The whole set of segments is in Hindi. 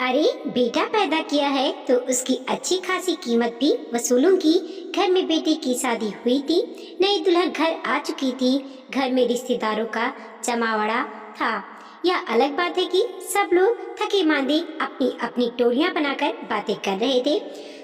अरे बेटा पैदा किया है तो उसकी अच्छी खासी कीमत भी वसूलूंगी। घर में बेटे की शादी हुई थी, नई दुल्हन घर आ चुकी थी, घर में रिश्तेदारों का जमावड़ा था। यह अलग बात है कि सब लोग थके मांदे अपनी अपनी टोलियां बनाकर बातें कर रहे थे।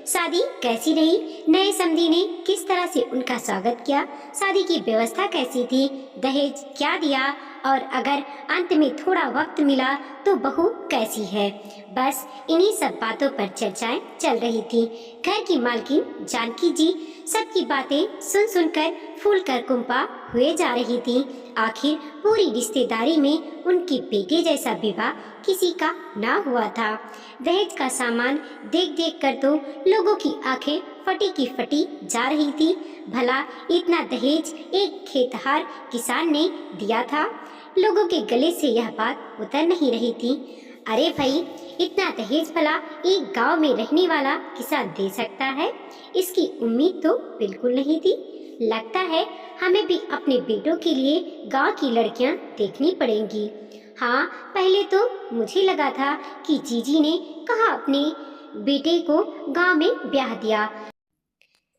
शादी कैसी रही, नए समधी ने किस तरह से उनका स्वागत किया, शादी की व्यवस्था कैसी थी, दहेज क्या दिया, और अगर अंत में थोड़ा वक्त मिला तो बहू कैसी है। बस इन्हीं सब बातों पर चर्चाएं चल रही थी। घर की मालकिन जानकी जी सबकी बातें सुन सुनकर फूल कर कुंपा हुए जा रही थी। आखिर पूरी रिश्तेदारी में उनके बेटे जैसा विवाह किसी का ना हुआ था। दहेज का सामान देख देख कर तो लोगों की आंखें फटी की फटी जा रही थी। भला इतना दहेज एक खेतहार किसान ने दिया था? लोगों के गले से यह बात उतर नहीं रही थी। अरे भाई, इतना दहेज भला एक गांव में रहने वाला किसान दे सकता है? इसकी उम्मीद तो बिल्कुल नहीं थी। लगता है हमें भी अपने बेटों के लिए गांव की लड़कियां देखनी पड़ेंगी। हाँ, पहले तो मुझे लगा था कि जीजी ने कहा अपने बेटे को गांव में ब्याह दिया,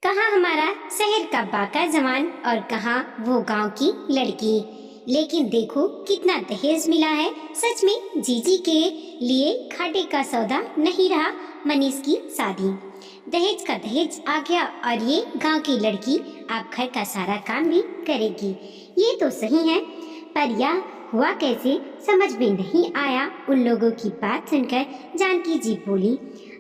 कहाँ हमारा शहर का बाका जवान और कहाँ वो गांव की लड़की। लेकिन देखो कितना दहेज मिला है। सच में जीजी के लिए घाटे का सौदा नहीं रहा मनीष की शादी। दहेज का दहेज आ गया और ये गांव की लड़की अब घर का सारा काम भी करेगी। ये तो सही है, पर यह हुआ कैसे समझ में नहीं आया। उन लोगों की बात सुनकर जानकी जी बोली,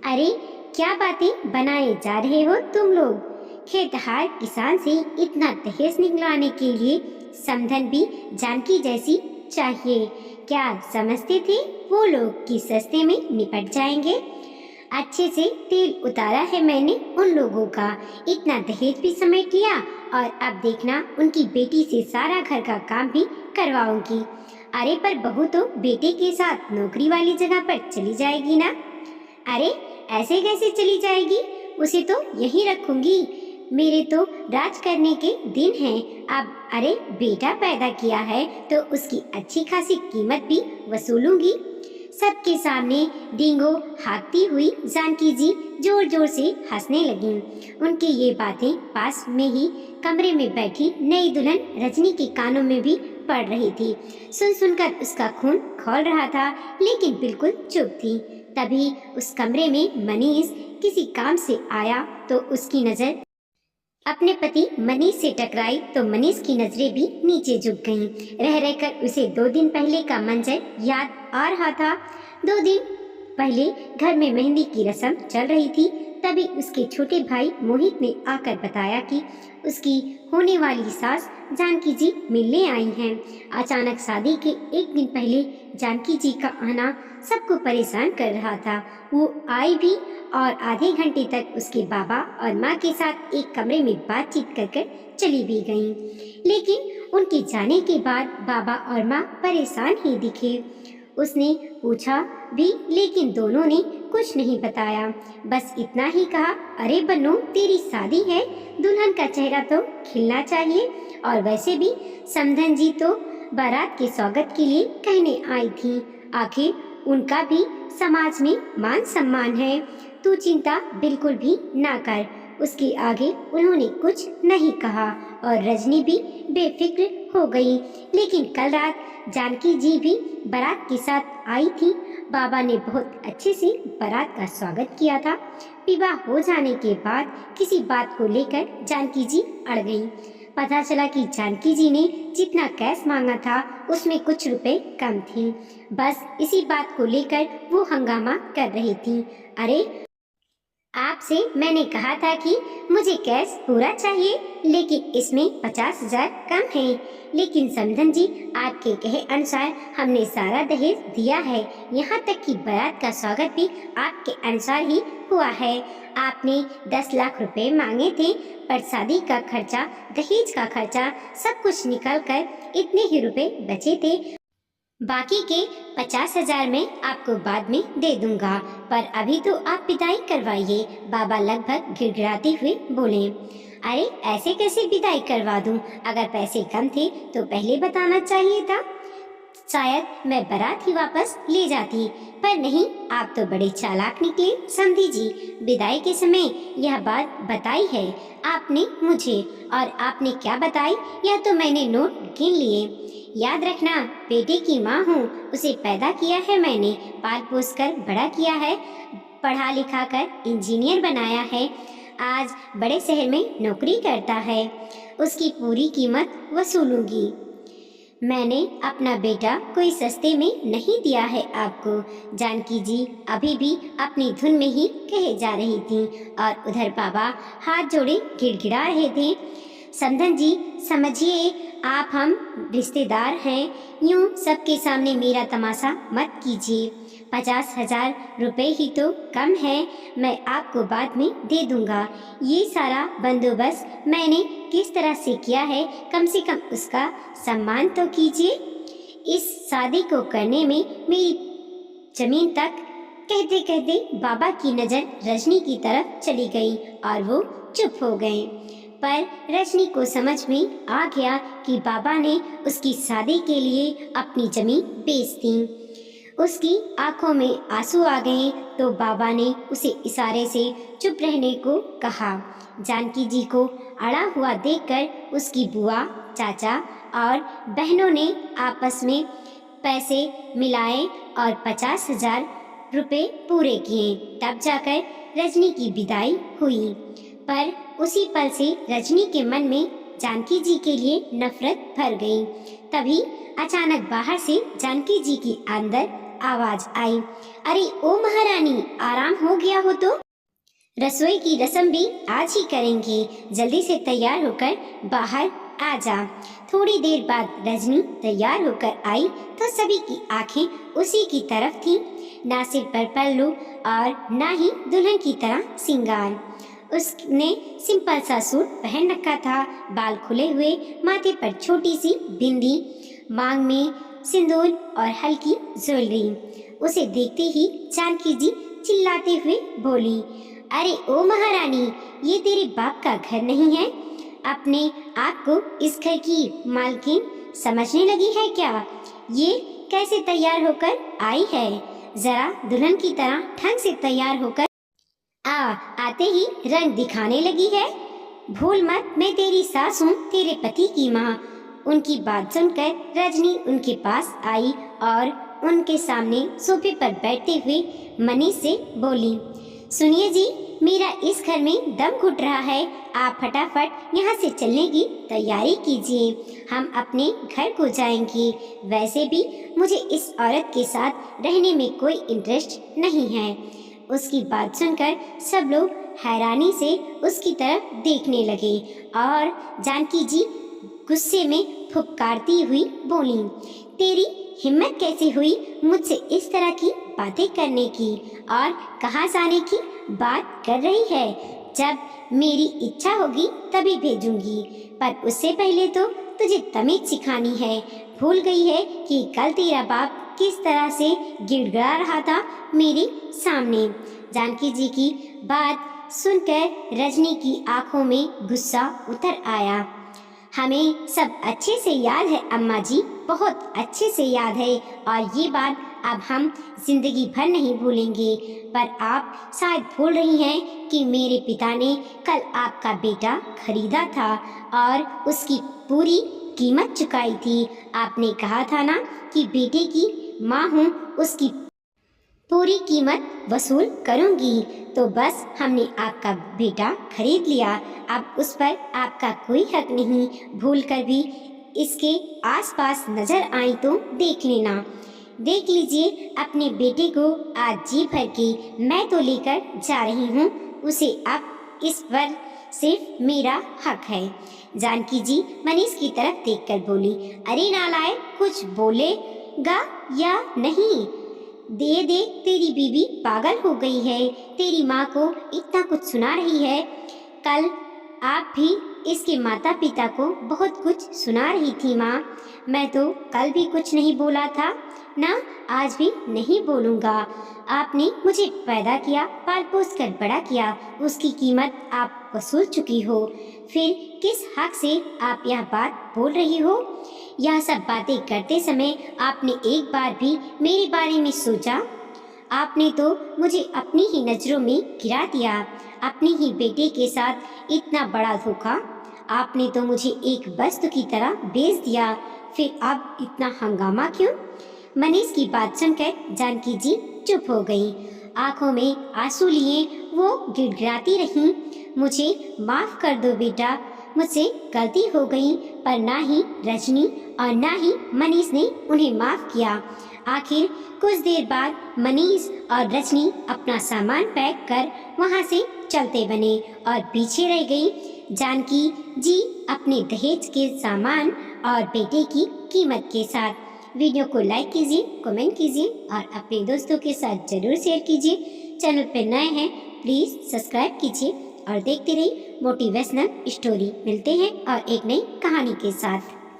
अरे क्या बातें बनाए जा रहे हो तुम लोग? खेतहार किसान से इतना दहेज निकलवाने के लिए समधन भी जानकी जैसी चाहिए। क्या समझते थे वो लोग कि सस्ते में निपट जाएंगे? अच्छे से तेल उतारा है मैंने उन लोगों का। इतना दहेज भी समेट लिया और अब देखना उनकी बेटी से सारा घर का काम भी करवाऊंगी। अरे पर बहू तो बेटे के साथ नौकरी वाली जगह पर चली जाएगी ना? अरे ऐसे कैसे चली जाएगी? उसे तो यहीं रखूंगी। मेरे तो राज करने के दिन हैं अब। अरे बेटा पैदा किया है तो उसकी अच्छी खासी कीमत भी वसूलूंगी। सबके सामने डींगो हाँकती हुई जानकी जी जोर जोर से हंसने लगीं। उनकी ये बातें पास में ही कमरे में बैठी नई दुल्हन रजनी के कानों में भी पड़ रही थी। सुन सुनकर उसका खून खौल रहा था, लेकिन बिल्कुल चुप थी। तभी उस कमरे में मनीष किसी काम से आया तो उसकी नजर अपने पति मनीष से टकराई तो मनीष की नजरें भी नीचे झुक गईं। रह रहकर उसे 2 दिन पहले का मंजर याद आ रहा था। 2 दिन पहले घर में मेहंदी की रस्म चल रही थी। तभी उसके छोटे भाई मोहित ने आकर बताया कि उसकी होने वाली सास जानकी जी मिलने आई हैं। अचानक शादी के 1 दिन पहले जानकी जी का आना सबको परेशान कर रहा था। वो आई भी और आधे घंटे तक उसके बाबा और माँ के साथ एक कमरे में बातचीत कर चली भी गईं। लेकिन उनके जाने के बाद बाबा और माँ परेशान ही दिखे। उसने पूछा भी लेकिन दोनों ने कुछ नहीं बताया। बस इतना ही कहा, अरे बन्नू तेरी शादी है, दुल्हन का चेहरा तो खिलना चाहिए। और वैसे भी समधन जी तो बारात के स्वागत के लिए कहने आई थी। आखिर उनका भी समाज में मान सम्मान है। तू चिंता बिल्कुल भी ना कर। उसके आगे उन्होंने कुछ नहीं कहा और रजनी भी बेफिक्र हो गई। लेकिन कल रात जानकी जी भी बारात के साथ आई थी। बाबा ने बहुत अच्छे से बारात का स्वागत किया था। विवाह हो जाने के बाद किसी बात को लेकर जानकी जी अड़ गई। पता चला कि जानकी जी ने जितना कैश मांगा था उसमें कुछ रुपए कम थे। बस इसी बात को लेकर वो हंगामा कर रही थी। अरे आपसे मैंने कहा था कि मुझे कैश पूरा चाहिए, लेकिन इसमें 50,000 कम है। लेकिन समधन जी आपके कहे अनुसार हमने सारा दहेज दिया है, यहाँ तक कि बारात का स्वागत भी आपके अनुसार ही हुआ है। आपने 10 लाख रुपए मांगे थे, पर शादी का खर्चा, दहेज का खर्चा सब कुछ निकल कर इतने ही रुपए बचे थे। बाकी के 50,000 में आपको बाद में दे दूंगा, पर अभी तो आप विदाई करवाइए। बाबा लगभग गिड़गिड़ाते हुए बोले। अरे ऐसे कैसे विदाई करवा दूं? अगर पैसे कम थे तो पहले बताना चाहिए था। शायद मैं बारात ही वापस ले जाती, पर नहीं, आप तो बड़े चालाक निकले समधी जी। विदाई के समय यह बात बताई है आपने मुझे, और आपने क्या बताई यह तो मैंने नोट गिन लिए। याद रखना, बेटे की माँ हूँ, उसे पैदा किया है मैंने, पाल पोस कर बड़ा किया है, पढ़ा लिखा कर इंजीनियर बनाया है, आज बड़े शहर में नौकरी करता है। उसकी पूरी कीमत वसूलूंगी। मैंने अपना बेटा कोई सस्ते में नहीं दिया है आपको। जानकी जी अभी भी अपनी धुन में ही कहे जा रही थी और उधर बाबा हाथ जोड़े गिड़गिड़ा रहे थे। समधन जी, समझिए, आप हम रिश्तेदार हैं, यूं सबके सामने मेरा तमाशा मत कीजिए। 50,000 रुपए ही तो कम है, मैं आपको बाद में दे दूंगा। ये सारा बंदोबस्त मैंने किस तरह से किया है, कम से कम उसका सम्मान तो कीजिए। इस शादी को करने में मेरी जमीन तक, कहते कहते बाबा की नजर रजनी की तरफ चली गई और वो चुप हो गए। पर रजनी को समझ में आ गया कि बाबा ने उसकी शादी के लिए अपनी जमीन बेच दी। उसकी आंखों में आंसू आ गए तो बाबा ने उसे इशारे से चुप रहने को कहा। जानकी जी को अड़ा हुआ देखकर उसकी बुआ, चाचा और बहनों ने आपस में पैसे मिलाए और 50,000 रुपए पूरे किए। तब जाकर रजनी की विदाई हुई। पर उसी पल से रजनी के मन में जानकी जी के लिए नफरत भर गई। तभी अचानक बाहर से जानकी जी की अंदर आवाज आई, अरे ओ महारानी, आराम हो गया हो तो? रसोई की रस्म भी आज ही करेंगे, जल्दी से तैयार होकर बाहर आ जा। थोड़ी देर बाद रजनी तैयार होकर आई तो सभी की आंखें उसी की तरफ थीं, ना सिर पर पल्लू और ना ही दुल्हन की तरह सिंगार। उसने सिंपल सा सूट पहन रखा था, बाल खुले हुए, माथे पर छोटी सी बिंदी, मांग में सिंदूर और हल्की ज्वेलरी। उसे देखते ही जानकी जी चिल्लाते हुए बोली, अरे ओ महारानी, ये तेरे बाप का घर नहीं है? अपने आप को इस घर की मालकिन समझने लगी है क्या? ये कैसे तैयार होकर आई है? जरा दुल्हन की तरह ढंग से तैयार होकर आते ही रंग दिखाने लगी है। भूल मत, मैं तेरी सास हूँ, तेरे पति की माँ। उनकी बात सुनकर रजनी उनके पास आई और उनके सामने सोफे पर बैठते हुए मनीष से बोली, सुनिए जी, मेरा इस घर में दम घुट रहा है, आप फटाफट यहाँ से चलने की तैयारी कीजिए, हम अपने घर को जाएंगे। वैसे भी मुझे इस औरत के साथ रहने में कोई इंटरेस्ट नहीं है। उसकी बात सुनकर सब लोग हैरानी से उसकी तरफ देखने लगे और जानकी जी गुस्से में फुफकारती हुई बोली, तेरी हिम्मत कैसे हुई मुझसे इस तरह की बातें करने की, और कहाँ जाने की बात कर रही है? जब मेरी इच्छा होगी तभी भेजूंगी, पर उससे पहले तो तुझे तमीज सिखानी है। भूल गई है कि कल तेरा बाप किस तरह से गिड़गिड़ा रहा था मेरे सामने। जानकी जी की बात सुनकर रजनी की आंखों में गुस्सा उतर आया। हमें सब अच्छे से याद है अम्मा जी, बहुत अच्छे से याद है, और ये बात अब हम जिंदगी भर नहीं भूलेंगे। पर आप शायद भूल रही हैं कि मेरे पिता ने कल आपका बेटा खरीदा था और उसकी पूरी कीमत चुकाई थी। आपने कहा था ना कि बेटे की माँ हूँ, उसकी पूरी कीमत वसूल करूंगी। तो बस हमने आपका बेटा खरीद लिया, अब उस पर आपका कोई हक नहीं। भूल कर भी इसके आसपास नजर आई तो देख लेना। देख लीजिए अपने बेटे को आज जी भर के मैं तो लेकर जा रही हूँ उसे, अब इस पर सिर्फ मेरा हक है। जानकी जी मनीष की तरफ देखकर बोली, अरे नालायक, कुछ बोलेगा या नहीं? दे दे, तेरी बीवी पागल हो गई है, तेरी माँ को इतना कुछ सुना रही है। कल आप भी इसके माता पिता को बहुत कुछ सुना रही थी माँ। मैं तो कल भी कुछ नहीं बोला था ना, आज भी नहीं बोलूँगा। आपने मुझे पैदा किया, पाल पोस कर बड़ा किया, उसकी कीमत आप वसूल चुकी हो, फिर किस हक से आप यह बात बोल रही हो? यह सब बातें करते समय आपने एक बार भी मेरे बारे में सोचा? आपने तो मुझे अपनी ही नजरों में गिरा दिया, अपने ही बेटे के साथ इतना बड़ा धोखा। आपने तो मुझे एक वस्तु की तरह बेच दिया, फिर अब इतना हंगामा क्यों? मनीष की बात सुनकर जानकी जी चुप हो गई। आंखों में आंसू लिए वो गिड़गिड़ाती रहीं, मुझे माफ कर दो बेटा, मुझसे गलती हो गई। पर ना ही रजनी और ना ही मनीष ने उन्हें माफ किया। आखिर कुछ देर बाद मनीष और रजनी अपना सामान पैक कर वहां से चलते बने और पीछे रह गई जानकी जी अपने दहेज के सामान और बेटे की कीमत के साथ। वीडियो को लाइक कीजिए, कमेंट कीजिए और अपने दोस्तों के साथ जरूर शेयर कीजिए। चैनल पर नए हैं प्लीज़ सब्सक्राइब कीजिए और देखते रहिए मोटिवेशनल स्टोरी। मिलते हैं और एक नई कहानी के साथ।